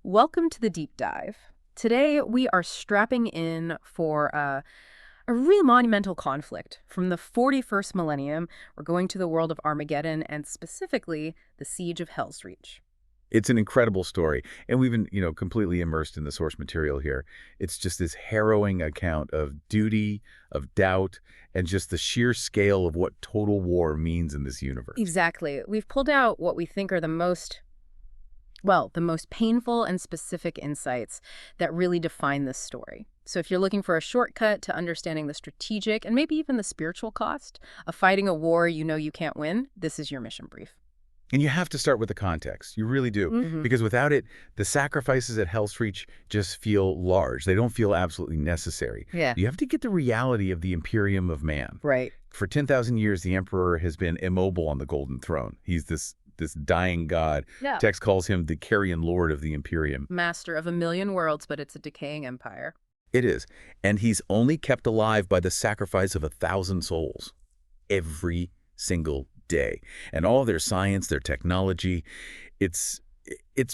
Welcome to the deep dive. Today we are strapping in for a real monumental conflict. From the 41st millennium, we're going to the world of Armageddon and specifically the Siege of Hellsreach. It's an incredible story, and we've been, completely immersed in the source material here. It's just this harrowing account of duty, of doubt, and just the sheer scale of what total war means in this universe. Exactly. We've pulled out what we think are the most painful and specific insights that really define this story. So if you're looking for a shortcut to understanding the strategic and maybe even the spiritual cost of fighting a war you know you can't win, this is your mission brief. And you have to start with the context. You really do. Because without it, the sacrifices at Hellsreach just feel large. They don't feel absolutely necessary. Yeah. You have to get the reality of the Imperium of Man. Right. For 10,000 years, the Emperor has been immobile on the Golden Throne. He's this dying god. Yeah. Text calls him the Carrion Lord of the Imperium. Master of a million worlds, but it's a decaying empire. It is. And he's only kept alive by the sacrifice of 1,000 souls. Every single day. And all their science, their technology, it's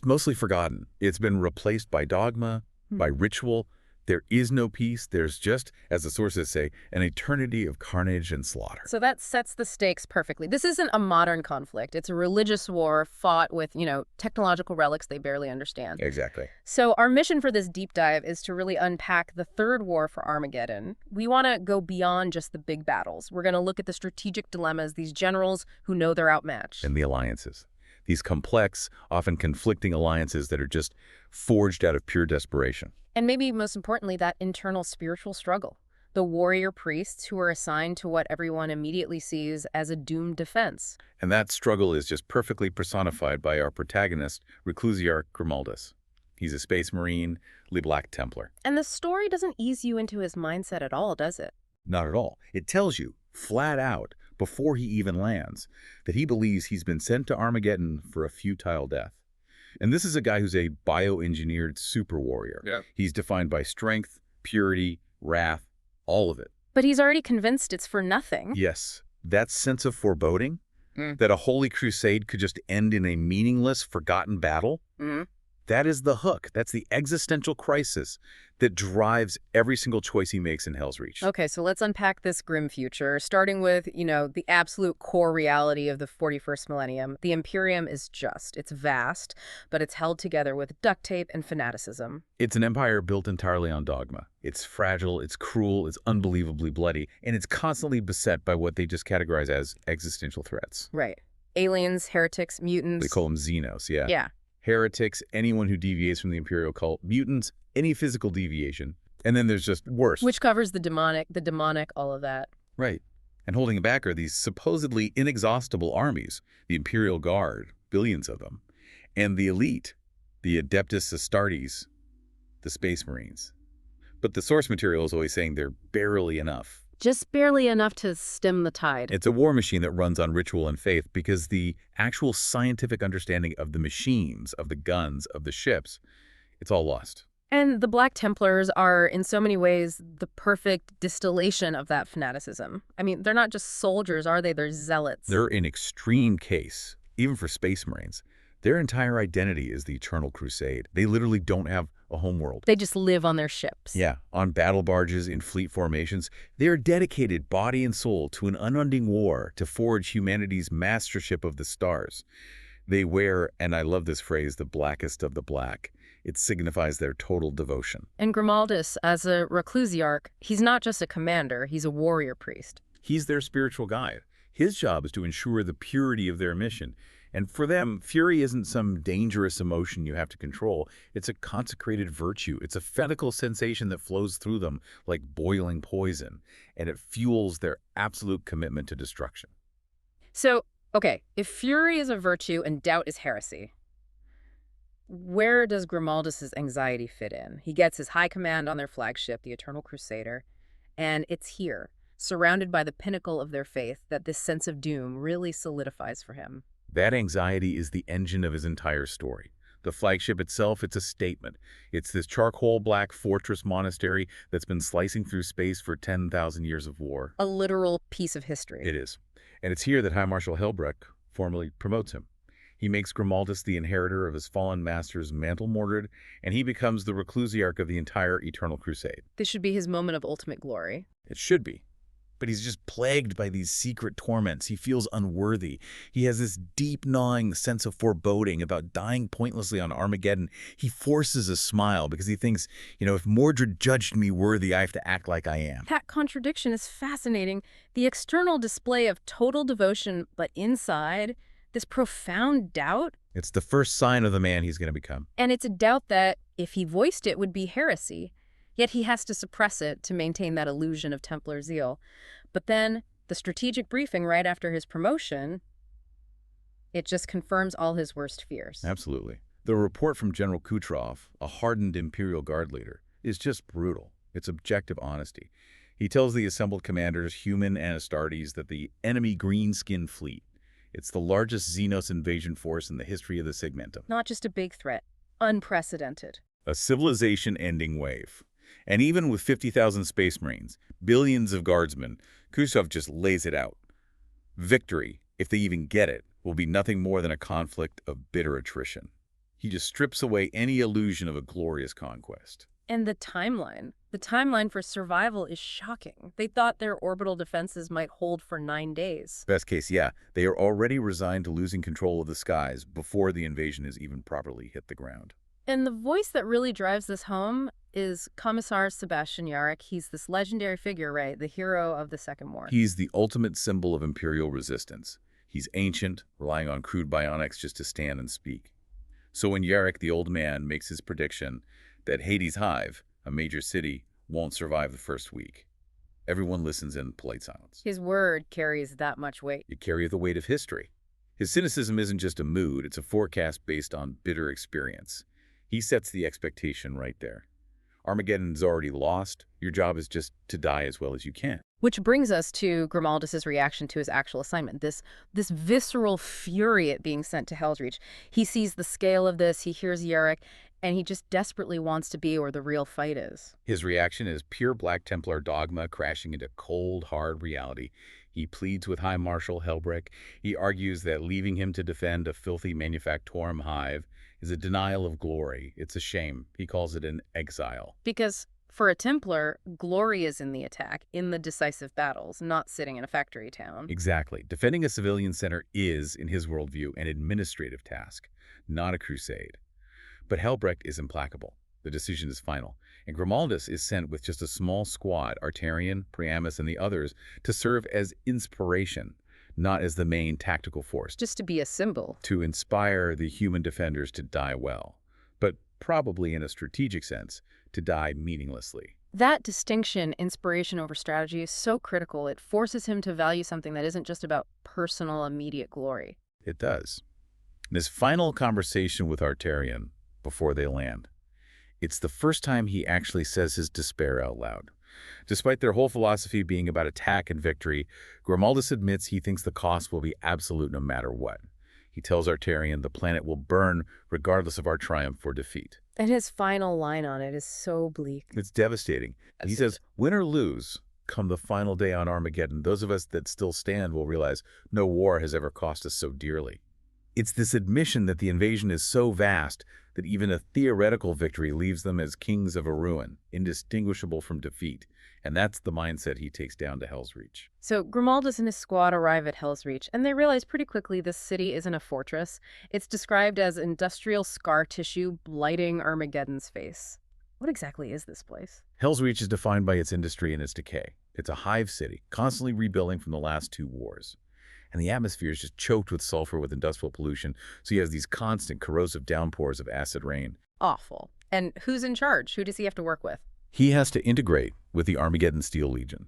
mostly forgotten. It's been replaced by dogma, by ritual. There is no peace. There's just, as the sources say, an eternity of carnage and slaughter. So that sets the stakes perfectly. This isn't a modern conflict. It's a religious war fought with, technological relics they barely understand. Exactly. So our mission for this deep dive is to really unpack the third war for Armageddon. We want to go beyond just the big battles. We're going to look at the strategic dilemmas, these generals who know they're outmatched. And the alliances. These complex, often conflicting alliances that are just forged out of pure desperation. And maybe most importantly, that internal spiritual struggle. The warrior priests who are assigned to what everyone immediately sees as a doomed defense. And that struggle is just perfectly personified by our protagonist, Reclusiarch Grimaldus. He's a space marine, Black Templar. And the story doesn't ease you into his mindset at all, does it? Not at all. It tells you, flat out, before he even lands, that he believes he's been sent to Armageddon for a futile death. And this is a guy who's a bioengineered super warrior. Yeah. He's defined by strength, purity, wrath, all of it. But he's already convinced it's for nothing. Yes, that sense of foreboding, that a holy crusade could just end in a meaningless, forgotten battle, that is the hook. That's the existential crisis that drives every single choice he makes in Hellsreach. Okay, so let's unpack this grim future, starting with, the absolute core reality of the 41st millennium. The Imperium is just. It's vast, but it's held together with duct tape and fanaticism. It's an empire built entirely on dogma. It's fragile, it's cruel, it's unbelievably bloody, and it's constantly beset by what they just categorize as existential threats. Right. Aliens, heretics, mutants. They call them xenos, yeah. Yeah. Heretics, anyone who deviates from the imperial cult, mutants, any physical deviation. And then there's just worse. Which covers the demonic, all of that. Right. And holding it back are these supposedly inexhaustible armies, the Imperial Guard, billions of them, and the elite, the Adeptus Astartes, the Space Marines. But the source material is always saying they're barely enough. Just barely enough to stem the tide. It's a war machine that runs on ritual and faith because the actual scientific understanding of the machines, of the guns, of the ships, it's all lost. And the Black Templars are, in so many ways, the perfect distillation of that fanaticism. I mean, they're not just soldiers, are they? They're zealots. They're an extreme case, even for Space Marines. Their entire identity is the Eternal Crusade. They literally don't have a homeworld. They just live on their ships. Yeah, on battle barges, in fleet formations. They are dedicated body and soul to an unending war to forge humanity's mastership of the stars. They wear, and I love this phrase, the blackest of the black. It signifies their total devotion. And Grimaldus, as a Reclusiarch, he's not just a commander, he's a warrior priest. He's their spiritual guide. His job is to ensure the purity of their mission. And for them, fury isn't some dangerous emotion you have to control. It's a consecrated virtue. It's a fanatical sensation that flows through them like boiling poison, and it fuels their absolute commitment to destruction. So, okay, if fury is a virtue and doubt is heresy, where does Grimaldus's anxiety fit in? He gets his high command on their flagship, the Eternal Crusader, and it's here, surrounded by the pinnacle of their faith, that this sense of doom really solidifies for him. That anxiety is the engine of his entire story. The flagship itself, it's a statement. It's this charcoal black fortress monastery that's been slicing through space for 10,000 years of war. A literal piece of history. It is. And it's here that High Marshal Helbrecht formally promotes him. He makes Grimaldus the inheritor of his fallen master's mantle mordred, and he becomes the Reclusiarch of the entire Eternal Crusade. This should be his moment of ultimate glory. It should be. But he's just plagued by these secret torments. He feels unworthy. He has this deep gnawing sense of foreboding about dying pointlessly on Armageddon. He forces a smile because he thinks, if Mordred judged me worthy, I have to act like I am. That contradiction is fascinating. The external display of total devotion, but inside, this profound doubt. It's the first sign of the man he's going to become. And it's a doubt that, if he voiced it, would be heresy. Yet he has to suppress it to maintain that illusion of Templar zeal. But then, the strategic briefing right after his promotion, it just confirms all his worst fears. Absolutely. The report from General Kucherov, a hardened Imperial Guard leader, is just brutal. It's objective honesty. He tells the assembled commanders, human and Astartes, that the enemy green-skinned fleet, it's the largest xenos invasion force in the history of the Segmentum. Not just a big threat, unprecedented. A civilization-ending wave. And even with 50,000 Space Marines, billions of guardsmen, Kucherov just lays it out. Victory, if they even get it, will be nothing more than a conflict of bitter attrition. He just strips away any illusion of a glorious conquest. And the timeline for survival is shocking. They thought their orbital defenses might hold for 9 days. Best case, yeah, they are already resigned to losing control of the skies before the invasion has even properly hit the ground. And the voice that really drives this home is Commissar Sebastian Yarrick. He's this legendary figure, right? The hero of the Second War. He's the ultimate symbol of Imperial resistance. He's ancient, relying on crude bionics just to stand and speak. So when Yarrick, the old man, makes his prediction that Hades' Hive, a major city, won't survive the first week, everyone listens in polite silence. His word carries that much weight. It carries the weight of history. His cynicism isn't just a mood, it's a forecast based on bitter experience. He sets the expectation right there. Armageddon's already lost. Your job is just to die as well as you can. Which brings us to Grimaldus' reaction to his actual assignment, this visceral fury at being sent to Hellsreach. He sees the scale of this, he hears Yarrick, and he just desperately wants to be where the real fight is. His reaction is pure Black Templar dogma crashing into cold, hard reality. He pleads with High Marshal Hellsreach. He argues that leaving him to defend a filthy manufactorum hive is a denial of glory. It's a shame. He calls it an exile. Because for a Templar, glory is in the attack, in the decisive battles, not sitting in a factory town. Exactly. Defending a civilian center is, in his worldview, an administrative task, not a crusade. But Hellsreach is implacable. The decision is final. And Grimaldus is sent with just a small squad, Artarian, Priamus, and the others, to serve as inspiration, not as the main tactical force. Just to be a symbol. To inspire the human defenders to die well, but probably in a strategic sense, to die meaninglessly. That distinction, inspiration over strategy, is so critical. It forces him to value something that isn't just about personal, immediate glory. It does. In his final conversation with Artarian, before they land, it's the first time he actually says his despair out loud. Despite their whole philosophy being about attack and victory, Grimaldus admits he thinks the cost will be absolute no matter what. He tells Artarian the planet will burn regardless of our triumph or defeat. And his final line on it is so bleak. It's devastating. He says, win or lose, come the final day on Armageddon, those of us that still stand will realize no war has ever cost us so dearly. It's this admission that the invasion is so vast that even a theoretical victory leaves them as kings of a ruin, indistinguishable from defeat. And that's the mindset he takes down to Hellsreach. So Grimaldus and his squad arrive at Hellsreach, and they realize pretty quickly this city isn't a fortress. It's described as industrial scar tissue blighting Armageddon's face. What exactly is this place? Hellsreach is defined by its industry and its decay. It's a hive city, constantly rebuilding from the last 2 wars. And the atmosphere is just choked with sulfur with industrial pollution, so he has these constant corrosive downpours of acid rain. Awful. And who's in charge? Who does he have to work with? He has to integrate with the Armageddon Steel Legion.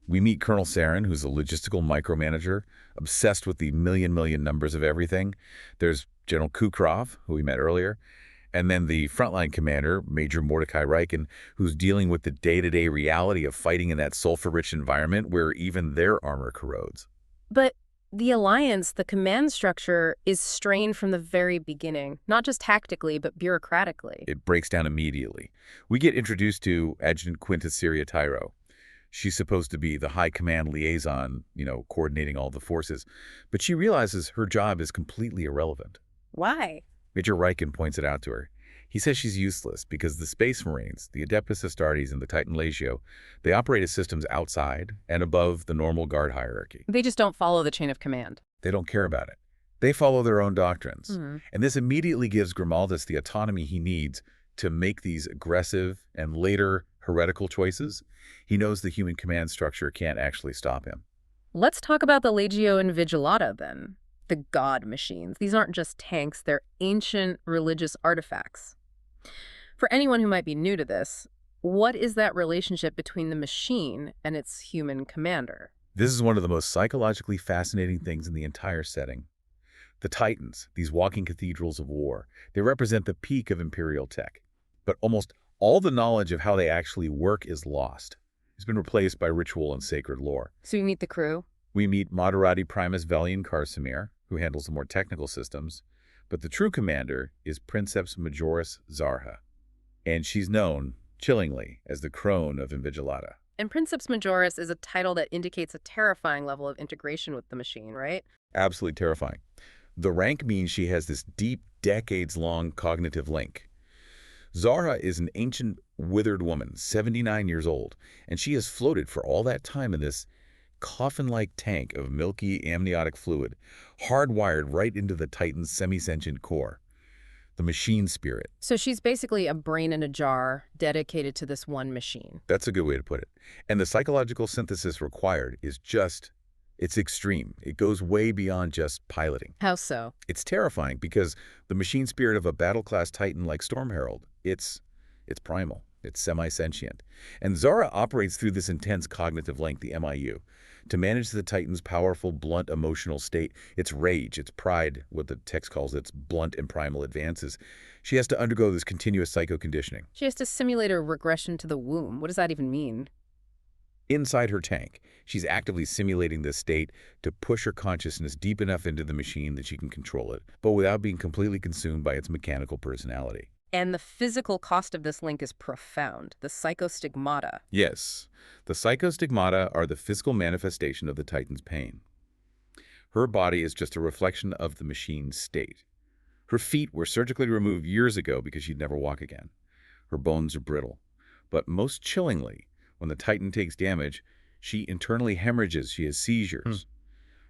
We meet Colonel Saren, who's a logistical micromanager, obsessed with the million numbers of everything. There's General Kucherov, who we met earlier, and then the frontline commander, Major Mordecai Reichen, who's dealing with the day-to-day reality of fighting in that sulfur-rich environment where even their armor corrodes. But the alliance, the command structure, is strained from the very beginning, not just tactically, but bureaucratically. It breaks down immediately. We get introduced to Adjutant Quinta Syria Tyro. She's supposed to be the high command liaison, coordinating all the forces. But she realizes her job is completely irrelevant. Why? Major Riken points it out to her. He says she's useless because the Space Marines, the Adeptus Astartes and the Titan Legio, they operate as systems outside and above the normal guard hierarchy. They just don't follow the chain of command. They don't care about it. They follow their own doctrines. Hmm. And this immediately gives Grimaldus the autonomy he needs to make these aggressive and later heretical choices. He knows the human command structure can't actually stop him. Let's talk about the Legio Invigilata then. The god machines. These aren't just tanks, they're ancient religious artifacts. For anyone who might be new to this, what is that relationship between the machine and its human commander? This is one of the most psychologically fascinating things in the entire setting. The Titans, these walking cathedrals of war, they represent the peak of Imperial tech. But almost all the knowledge of how they actually work is lost. It's been replaced by ritual and sacred lore. So you meet the crew? We meet Moderati Primus Velian Carsimir, who handles the more technical systems, but the true commander is Princeps Majoris Zarha, and she's known, chillingly, as the Crone of Invigilata. And Princeps Majoris is a title that indicates a terrifying level of integration with the machine, right? Absolutely terrifying. The rank means she has this deep, decades-long cognitive link. Zarha is an ancient, withered woman, 79 years old, and she has floated for all that time in this coffin-like tank of milky amniotic fluid, hardwired right into the Titan's semi-sentient core. The machine spirit. So she's basically a brain in a jar dedicated to this one machine. That's a good way to put it. And the psychological synthesis required is it's extreme. It goes way beyond just piloting. How so? It's terrifying because the machine spirit of a battle-class Titan like Stormherald, it's primal. It's semi-sentient. And Zara operates through this intense cognitive link, the MIU, to manage the Titan's powerful, blunt emotional state, its rage, its pride, what the text calls its blunt and primal advances. She has to undergo this continuous psycho-conditioning. She has to simulate a regression to the womb. What does that even mean? Inside her tank, she's actively simulating this state to push her consciousness deep enough into the machine that she can control it, but without being completely consumed by its mechanical personality. And the physical cost of this link is profound. The psychostigmata. Yes, the psychostigmata are the physical manifestation of the Titan's pain. Her body is just a reflection of the machine's state. Her feet were surgically removed years ago because she'd never walk again. Her bones are brittle. But most chillingly, when the Titan takes damage, she internally hemorrhages. She has seizures.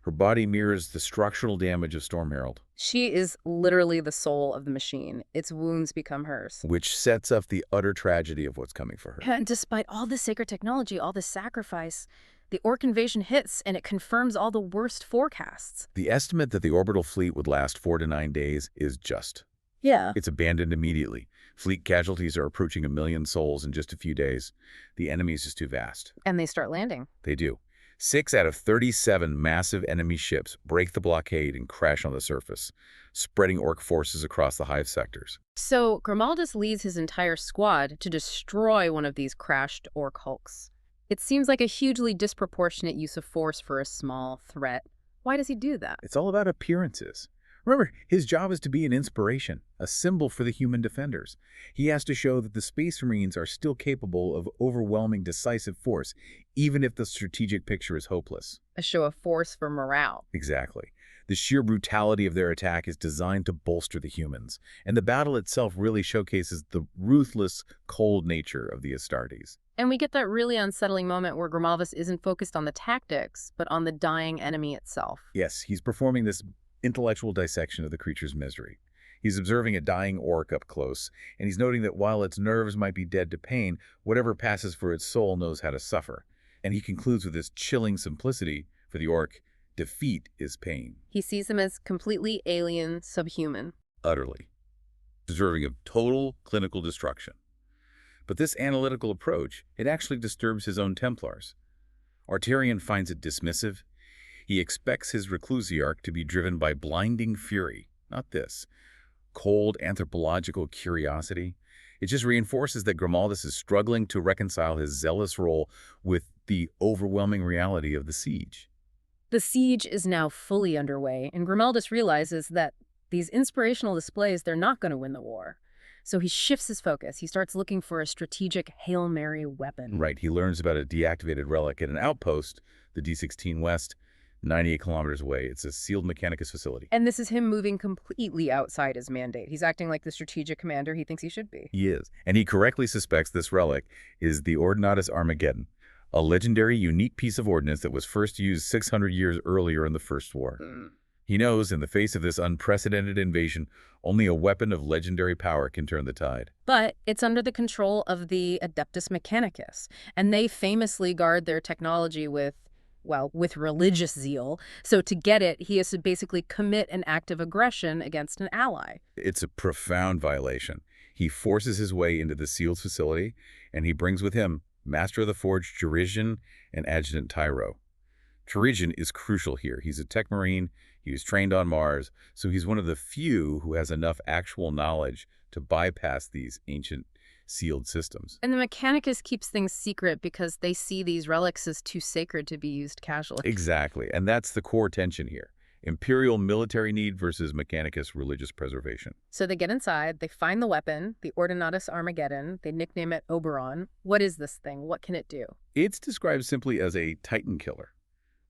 Her body mirrors the structural damage of Stormherald. She is literally the soul of the machine. Its wounds become hers. Which sets up the utter tragedy of what's coming for her. And despite all this sacred technology, all this sacrifice, the Orc invasion hits and it confirms all the worst forecasts. The estimate that the orbital fleet would last 4 to 9 days is just. Yeah. It's abandoned immediately. Fleet casualties are approaching 1 million souls in just a few days. The enemy is just too vast. And they start landing. They do. 6 out of 37 massive enemy ships break the blockade and crash on the surface, spreading Orc forces across the Hive sectors. So Grimaldus leads his entire squad to destroy one of these crashed Orc hulks. It seems like a hugely disproportionate use of force for a small threat. Why does he do that? It's all about appearances. Remember, his job is to be an inspiration, a symbol for the human defenders. He has to show that the Space Marines are still capable of overwhelming decisive force, even if the strategic picture is hopeless. A show of force for morale. Exactly. The sheer brutality of their attack is designed to bolster the humans, and the battle itself really showcases the ruthless, cold nature of the Astartes. And we get that really unsettling moment where Grimaldus isn't focused on the tactics, but on the dying enemy itself. Yes, he's performing this intellectual dissection of the creature's misery. He's observing a dying Orc up close, and he's noting that while its nerves might be dead to pain, whatever passes for its soul knows how to suffer. And he concludes with this chilling simplicity for the Orc: defeat is pain. He sees him as completely alien, subhuman. Utterly. Deserving of total clinical destruction. But this analytical approach, it actually disturbs his own Templars. Arterion finds it dismissive. He expects his Reclusiarch to be driven by blinding fury, not this. Cold anthropological curiosity. It just reinforces that Grimaldus is struggling to reconcile his zealous role with the overwhelming reality of the siege. The siege is now fully underway, and Grimaldus realizes that these inspirational displays, they're not going to win the war. So he shifts his focus. He starts looking for a strategic Hail Mary weapon. Right, he learns about a deactivated relic at an outpost, the D16 West. 98 kilometers away. It's a sealed Mechanicus facility. And this is him moving completely outside his mandate. He's acting like the strategic commander he thinks he should be. He is. And he correctly suspects this relic is the Ordinatus Armageddon, a legendary, unique piece of ordnance that was first used 600 years earlier in the First War. He knows, in the face of this unprecedented invasion, only a weapon of legendary power can turn the tide. But it's under the control of the Adeptus Mechanicus, and they famously guard their technology with religious zeal. So to get it, he has to basically commit an act of aggression against an ally. It's a profound violation. He forces his way into the sealed facility, and he brings with him Master of the Forge Jurigen and Adjutant Tyro. Jurigen is crucial here. He's a tech marine. He was trained on Mars, so he's one of the few who has enough actual knowledge to bypass these ancient sealed systems. And the Mechanicus keeps things secret because they see these relics as too sacred to be used casually. Exactly, and that's the core tension here. Imperial military need versus Mechanicus religious preservation. So they get inside, they find the weapon, the Ordinatus Armageddon, they nickname it Oberon. What is this thing? What can it do? It's described simply as a Titan killer,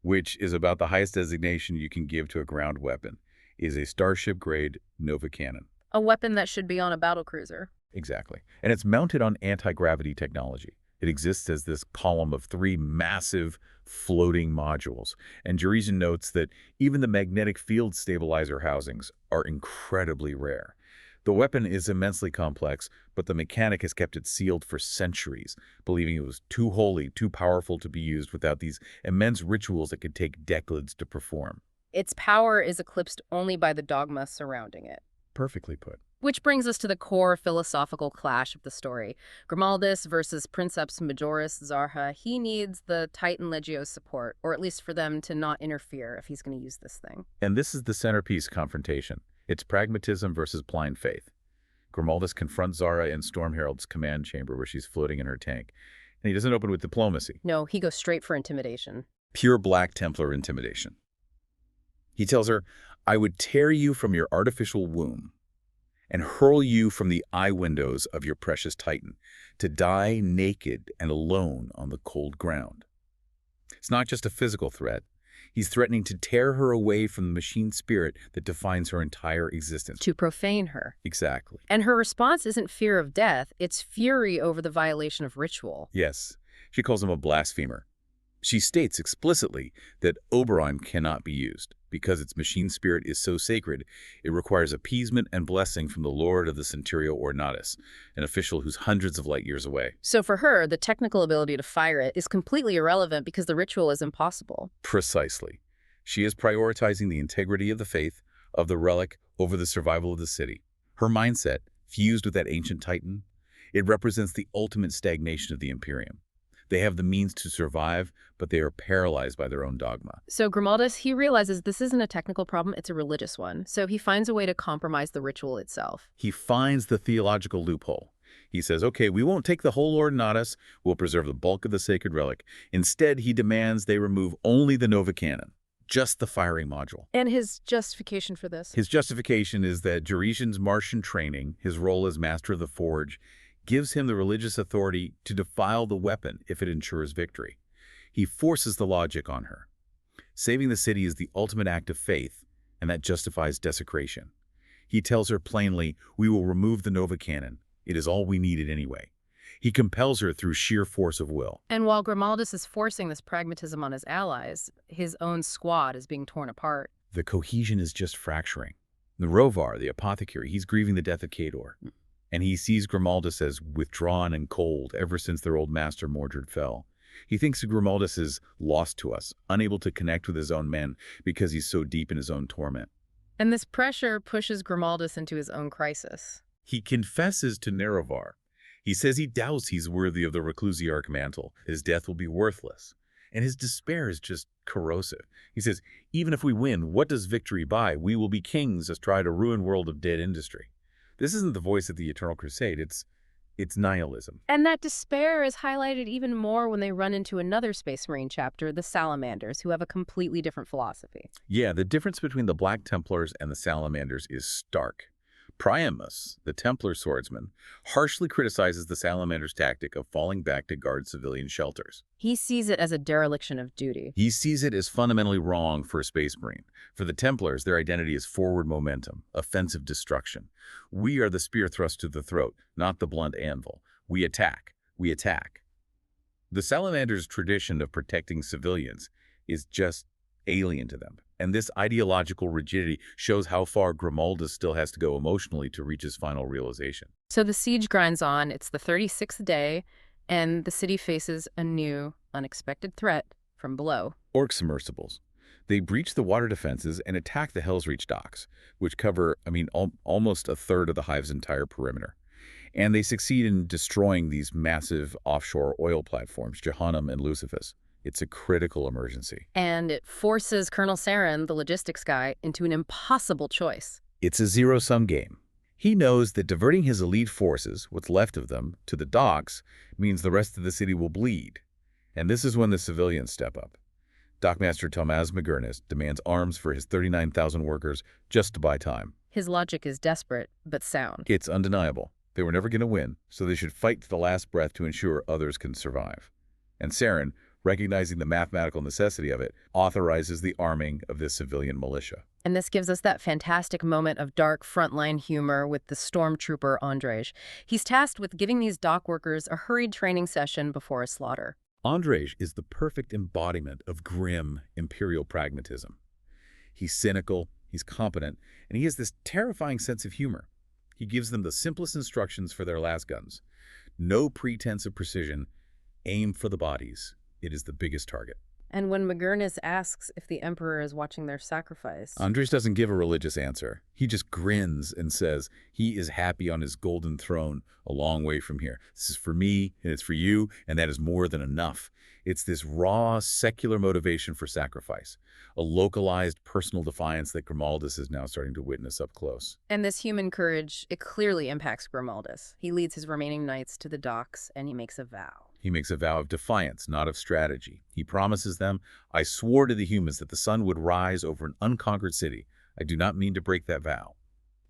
which is about the highest designation you can give to a ground weapon, is a starship-grade Nova cannon. A weapon that should be on a battlecruiser. Exactly. And it's mounted on anti-gravity technology. It exists as this column of 3 massive floating modules. And Jurigen notes that even the magnetic field stabilizer housings are incredibly rare. The weapon is immensely complex, but the Mechanicus kept it sealed for centuries, believing it was too holy, too powerful to be used without these immense rituals that could take decades to perform. Its power is eclipsed only by the dogma surrounding it. Perfectly put. Which brings us to the core philosophical clash of the story. Grimaldus versus Princeps Majoris Zarha. He needs the Titan Legio's support, or at least for them to not interfere if he's going to use this thing. And this is the centerpiece confrontation. It's pragmatism versus blind faith. Grimaldus confronts Zara in Stormherald's command chamber where she's floating in her tank. And he doesn't open with diplomacy. No, he goes straight for intimidation. Pure Black Templar intimidation. He tells her, "I would tear you from your artificial womb and hurl you from the eye windows of your precious Titan, to die naked and alone on the cold ground." It's not just a physical threat. He's threatening to tear her away from the machine spirit that defines her entire existence. To profane her. Exactly. And her response isn't fear of death, it's fury over the violation of ritual. Yes. She calls him a blasphemer. She states explicitly that Oberon cannot be used. Because its machine spirit is so sacred, it requires appeasement and blessing from the Lord of the Centurio Ornatus, an official who's hundreds of light years away. So for her, the technical ability to fire it is completely irrelevant because the ritual is impossible. Precisely. She is prioritizing the integrity of the faith, of the relic, over the survival of the city. Her mindset, fused with that ancient Titan, it represents the ultimate stagnation of the Imperium. They have the means to survive, but they are paralyzed by their own dogma. So Grimaldus, he realizes this isn't a technical problem, it's a religious one. So he finds a way to compromise the ritual itself. He finds the theological loophole. He says, okay, we won't take the whole Ordinatus, we'll preserve the bulk of the sacred relic. Instead, he demands they remove only the Nova cannon, just the firing module. And his justification for this? His justification is that Jurigen's Martian training, his role as Master of the Forge, gives him the religious authority to defile the weapon if it ensures victory. He forces the logic on her. Saving the city is the ultimate act of faith, and that justifies desecration. He tells her plainly, we will remove the Nova cannon. It is all we needed anyway. He compels her through sheer force of will. And while Grimaldus is forcing this pragmatism on his allies, his own squad is being torn apart. The cohesion is just fracturing. The Rovar, the apothecary, he's grieving the death of Cador. And he sees Grimaldus as withdrawn and cold ever since their old master Mordred fell. He thinks Grimaldus is lost to us, unable to connect with his own men because he's so deep in his own torment. And this pressure pushes Grimaldus into his own crisis. He confesses to Nerovar. He says he doubts he's worthy of the Reclusiarch mantle. His death will be worthless. And his despair is just corrosive. He says, even if we win, what does victory buy? We will be kings as try to ruin world of dead industry. This isn't the voice of the Eternal Crusade, it's nihilism. And that despair is highlighted even more when they run into another Space Marine chapter, the Salamanders, who have a completely different philosophy. Yeah, the difference between the Black Templars and the Salamanders is stark. Priamus, the Templar swordsman, harshly criticizes the Salamander's tactic of falling back to guard civilian shelters. He sees it as a dereliction of duty. He sees it as fundamentally wrong for a space marine. For the Templars, their identity is forward momentum, offensive destruction. We are the spear thrust to the throat, not the blunt anvil. We attack. We attack. The Salamander's tradition of protecting civilians is just alien to them. And this ideological rigidity shows how far Grimaldus still has to go emotionally to reach his final realization. So the siege grinds on. It's the 36th day, and the city faces a new, unexpected threat from below. Orc submersibles. They breach the water defenses and attack the Hellsreach docks, which cover, almost a third of the Hive's entire perimeter. And they succeed in destroying these massive offshore oil platforms, Jehannam and Lucifus. It's a critical emergency. And it forces Colonel Saren, the logistics guy, into an impossible choice. It's a zero-sum game. He knows that diverting his elite forces, what's left of them, to the docks means the rest of the city will bleed. And this is when the civilians step up. Dockmaster Tomaz Magurnus demands arms for his 39,000 workers just to buy time. His logic is desperate, but sound. It's undeniable. They were never going to win, so they should fight to the last breath to ensure others can survive. And Saren, recognizing the mathematical necessity of it, authorizes the arming of this civilian militia. And this gives us that fantastic moment of dark frontline humor with the stormtrooper Andrej. He's tasked with giving these dock workers a hurried training session before a slaughter. Andrej is the perfect embodiment of grim imperial pragmatism. He's cynical, he's competent, and he has this terrifying sense of humor. He gives them the simplest instructions for their las guns. No pretense of precision. Aim for the bodies. It is the biggest target. And when Magurnus asks if the Emperor is watching their sacrifice, Andrej doesn't give a religious answer. He just grins and says he is happy on his golden throne a long way from here. This is for me, and it's for you, and that is more than enough. It's this raw, secular motivation for sacrifice, a localized personal defiance that Grimaldus is now starting to witness up close. And this human courage, it clearly impacts Grimaldus. He leads his remaining knights to the docks, and he makes a vow. He makes a vow of defiance, not of strategy. He promises them, I swore to the humans that the sun would rise over an unconquered city. I do not mean to break that vow.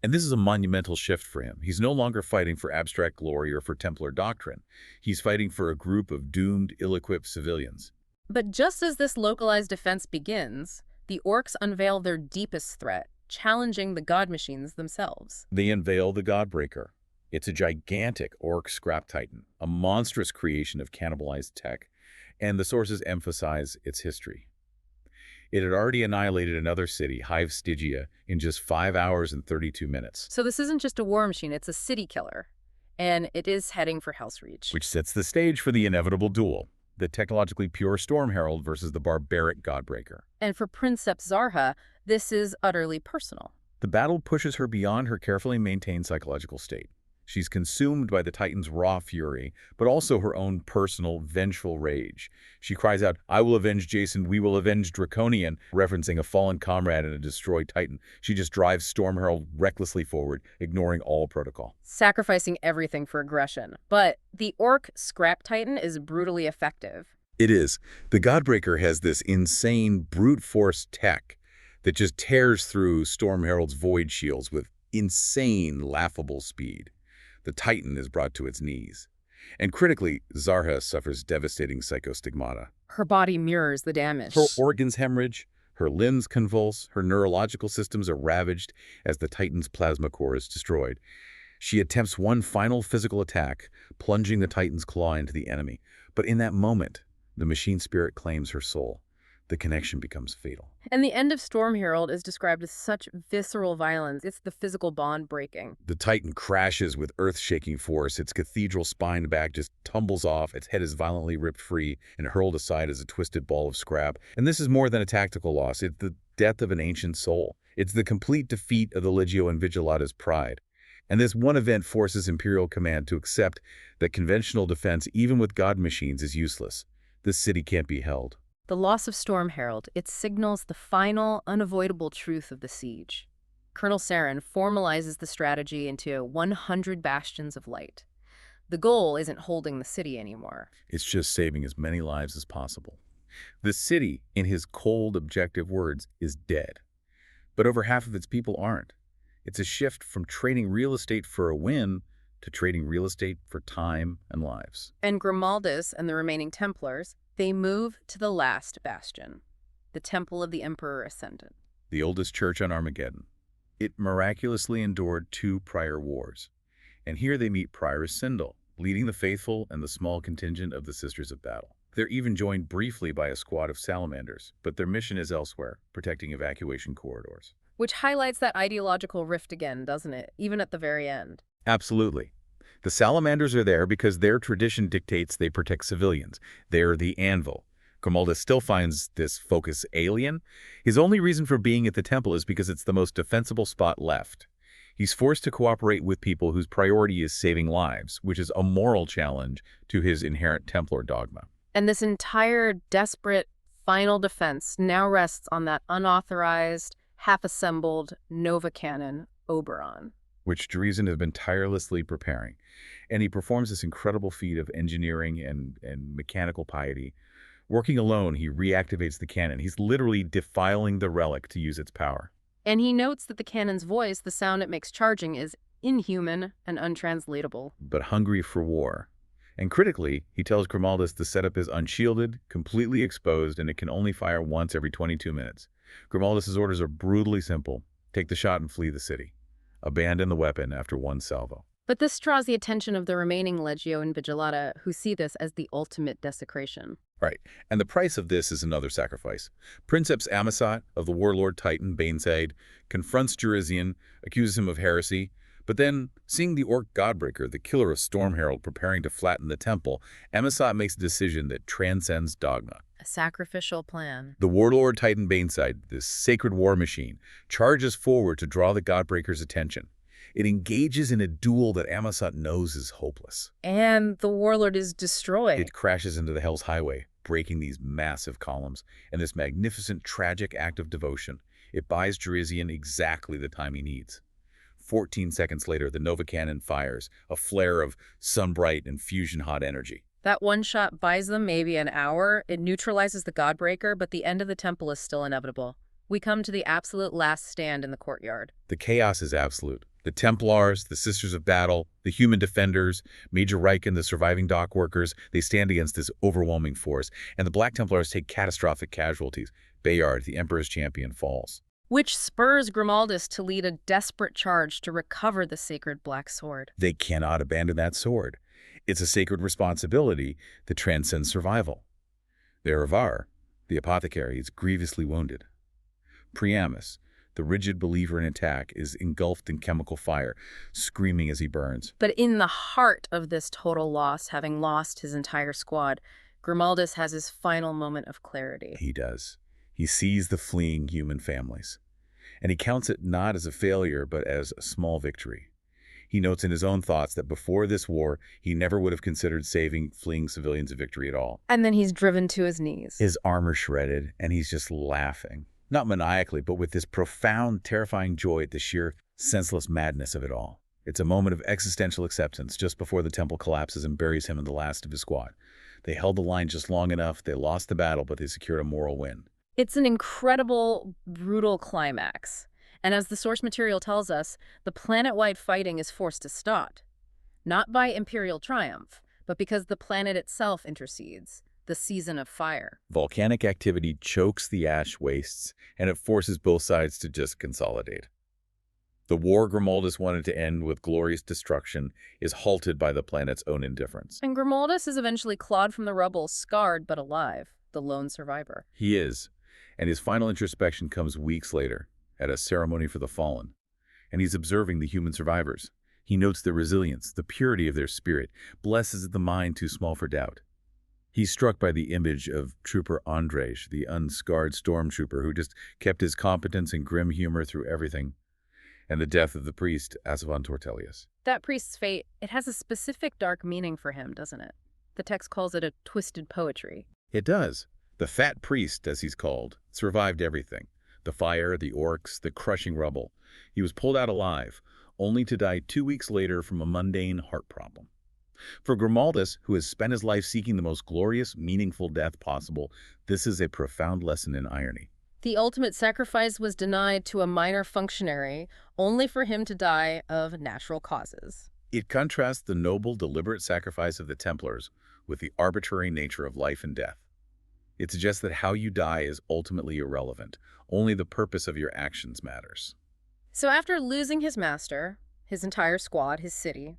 And this is a monumental shift for him. He's no longer fighting for abstract glory or for Templar doctrine. He's fighting for a group of doomed, ill-equipped civilians. But just as this localized defense begins, the orcs unveil their deepest threat, challenging the god machines themselves. They unveil the Godbreaker. It's a gigantic orc scrap titan, a monstrous creation of cannibalized tech, and the sources emphasize its history. It had already annihilated another city, Hive Stygia, in just 5 hours and 32 minutes. So this isn't just a war machine, it's a city killer. And it is heading for Hellsreach. Which sets the stage for the inevitable duel, the technologically pure Stormherald versus the barbaric Godbreaker. And for Princeps Zarha, this is utterly personal. The battle pushes her beyond her carefully maintained psychological state. She's consumed by the Titan's raw fury, but also her own personal, vengeful rage. She cries out, I will avenge Jason, we will avenge Draconian, referencing a fallen comrade and a destroyed Titan. She just drives Stormherald recklessly forward, ignoring all protocol. Sacrificing everything for aggression. But the Orc Scrap Titan is brutally effective. It is. The Godbreaker has this insane brute force tech that just tears through Stormherald's void shields with insane, laughable speed. The Titan is brought to its knees. And critically, Zarha suffers devastating psychostigmata. Her body mirrors the damage. Her organs hemorrhage, her limbs convulse, her neurological systems are ravaged as the Titan's plasma core is destroyed. She attempts one final physical attack, plunging the Titan's claw into the enemy. But in that moment, the machine spirit claims her soul. The connection becomes fatal. And the end of Stormherald is described as such visceral violence. It's the physical bond breaking. The Titan crashes with earth-shaking force. Its cathedral spine back just tumbles off. Its head is violently ripped free and hurled aside as a twisted ball of scrap. And this is more than a tactical loss. It's the death of an ancient soul. It's the complete defeat of the Legio Invigilata's pride. And this one event forces Imperial Command to accept that conventional defense, even with god machines, is useless. This city can't be held. The loss of Stormherald, it signals the final, unavoidable truth of the siege. Colonel Saren formalizes the strategy into 100 bastions of light. The goal isn't holding the city anymore. It's just saving as many lives as possible. The city, in his cold, objective words, is dead. But over half of its people aren't. It's a shift from trading real estate for a win to trading real estate for time and lives. And Grimaldus and the remaining Templars, they move to the last bastion, the Temple of the Emperor Ascendant. The oldest church on Armageddon. It miraculously endured 2 prior wars. And here they meet Prioress Sindel, leading the faithful and the small contingent of the Sisters of Battle. They're even joined briefly by a squad of salamanders, but their mission is elsewhere, protecting evacuation corridors. Which highlights that ideological rift again, doesn't it? Even at the very end. Absolutely. The salamanders are there because their tradition dictates they protect civilians. They're the anvil. Grimaldus still finds this focus alien. His only reason for being at the temple is because it's the most defensible spot left. He's forced to cooperate with people whose priority is saving lives, which is a moral challenge to his inherent Templar dogma. And this entire desperate final defense now rests on that unauthorized, half-assembled Nova Cannon, Oberon. Which Dreesen has been tirelessly preparing. And he performs this incredible feat of engineering and mechanical piety. Working alone, he reactivates the cannon. He's literally defiling the relic to use its power. And he notes that the cannon's voice, the sound it makes charging, is inhuman and untranslatable. But hungry for war. And critically, he tells Grimaldus the setup is unshielded, completely exposed, and it can only fire once every 22 minutes. Grimaldus' orders are brutally simple. Take the shot and flee the city. Abandon the weapon after 1 salvo. But this draws the attention of the remaining Legio Invigilata, who see this as the ultimate desecration. Right, and the price of this is another sacrifice. Princeps Amosat of the warlord Titan Bainside confronts Jurizian, accuses him of heresy, but then, seeing the Orc Godbreaker, the killer of Stormherald, preparing to flatten the temple, Amosat makes a decision that transcends dogma. A sacrificial plan. The warlord Titan Bainside, this sacred war machine, charges forward to draw the Godbreaker's attention. It engages in a duel that Amosat knows is hopeless. And the warlord is destroyed. It crashes into the Hell's Highway, breaking these massive columns. And this magnificent, tragic act of devotion, it buys Jurizian exactly the time he needs. 14 seconds later, the Nova Cannon fires, a flare of sunbright and fusion-hot energy. That one shot buys them maybe an hour. It neutralizes the Godbreaker, but the end of the temple is still inevitable. We come to the absolute last stand in the courtyard. The chaos is absolute. The Templars, the Sisters of Battle, the human defenders, Major Reich and the surviving dock workers, they stand against this overwhelming force, and the Black Templars take catastrophic casualties. Bayard, the Emperor's champion, falls. Which spurs Grimaldus to lead a desperate charge to recover the sacred black sword. They cannot abandon that sword. It's a sacred responsibility that transcends survival. There Var, the apothecary, is grievously wounded. Priamus, the rigid believer in attack, is engulfed in chemical fire, screaming as he burns. But in the heart of this total loss, having lost his entire squad, Grimaldus has his final moment of clarity. He does. He sees the fleeing human families, and he counts it not as a failure, but as a small victory. He notes in his own thoughts that before this war, he never would have considered saving fleeing civilians a victory at all. And then he's driven to his knees. His armor shredded, and he's just laughing. Not maniacally, but with this profound, terrifying joy at the sheer, senseless madness of it all. It's a moment of existential acceptance just before the temple collapses and buries him and the last of his squad. They held the line just long enough, they lost the battle, but they secured a moral win. It's an incredible, brutal climax. And as the source material tells us, the planet-wide fighting is forced to stop. Not by imperial triumph, but because the planet itself intercedes. The season of fire. Volcanic activity chokes the ash wastes, and it forces both sides to just consolidate. The war Grimaldus wanted to end with glorious destruction is halted by the planet's own indifference. And Grimaldus is eventually clawed from the rubble, scarred but alive, the lone survivor. He is, and his final introspection comes weeks later, at a ceremony for the fallen. And he's observing the human survivors. He notes their resilience, the purity of their spirit, blesses the mind too small for doubt. He's struck by the image of Trooper Andrzej, the unscarred stormtrooper who just kept his competence and grim humor through everything, and the death of the priest, Asvan Tortellius. That priest's fate, it has a specific dark meaning for him, doesn't it? The text calls it a twisted poetry. It does. The fat priest, as he's called, survived everything. The fire, the orcs, the crushing rubble. He was pulled out alive, only to die 2 weeks later from a mundane heart problem. For Grimaldus, who has spent his life seeking the most glorious, meaningful death possible, this is a profound lesson in irony. The ultimate sacrifice was denied to a minor functionary, only for him to die of natural causes. It contrasts the noble, deliberate sacrifice of the Templars with the arbitrary nature of life and death. It suggests that how you die is ultimately irrelevant. Only the purpose of your actions matters. So after losing his master, his entire squad, his city,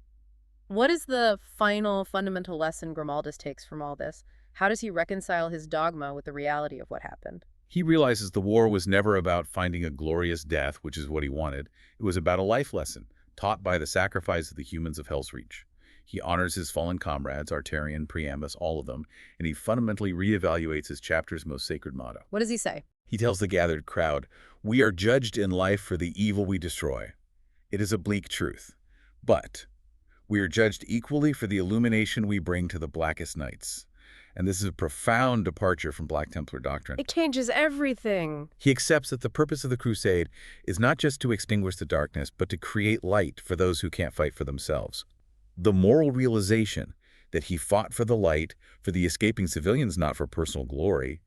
what is the final fundamental lesson Grimaldus takes from all this? How does he reconcile his dogma with the reality of what happened? He realizes the war was never about finding a glorious death, which is what he wanted. It was about a life lesson, taught by the sacrifice of the humans of Hellsreach. He honors his fallen comrades, Arterian, Priamus, all of them, and he fundamentally reevaluates his chapter's most sacred motto. What does he say? He tells the gathered crowd, "We are judged in life for the evil we destroy. It is a bleak truth. But we are judged equally for the illumination we bring to the blackest nights." And this is a profound departure from Black Templar doctrine. It changes everything. He accepts that the purpose of the crusade is not just to extinguish the darkness, but to create light for those who can't fight for themselves. The moral realization that he fought for the light, for the escaping civilians, not for personal glory,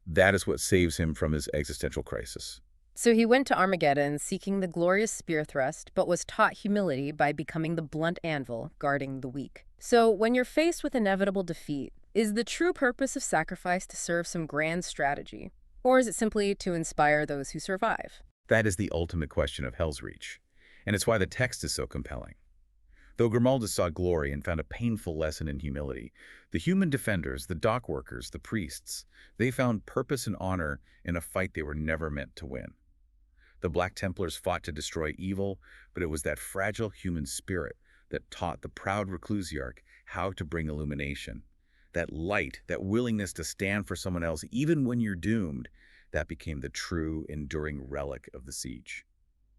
that is what saves him from his existential crisis. So he went to Armageddon seeking the glorious spear thrust, but was taught humility by becoming the blunt anvil guarding the weak. So when you're faced with inevitable defeat, is the true purpose of sacrifice to serve some grand strategy? Or is it simply to inspire those who survive? That is the ultimate question of Hellsreach, and it's why the text is so compelling. Though Grimaldus saw glory and found a painful lesson in humility, the human defenders, the dock workers, the priests, they found purpose and honor in a fight they were never meant to win. The Black Templars fought to destroy evil, but it was that fragile human spirit that taught the proud Reclusiarch how to bring illumination. That light, that willingness to stand for someone else even when you're doomed, that became the true, enduring relic of the siege.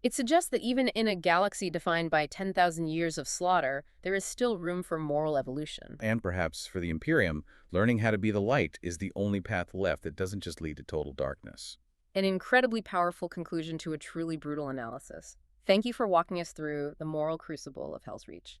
It suggests that even in a galaxy defined by 10,000 years of slaughter, there is still room for moral evolution. And perhaps for the Imperium, learning how to be the light is the only path left that doesn't just lead to total darkness. An incredibly powerful conclusion to a truly brutal analysis. Thank you for walking us through the moral crucible of Hellsreach.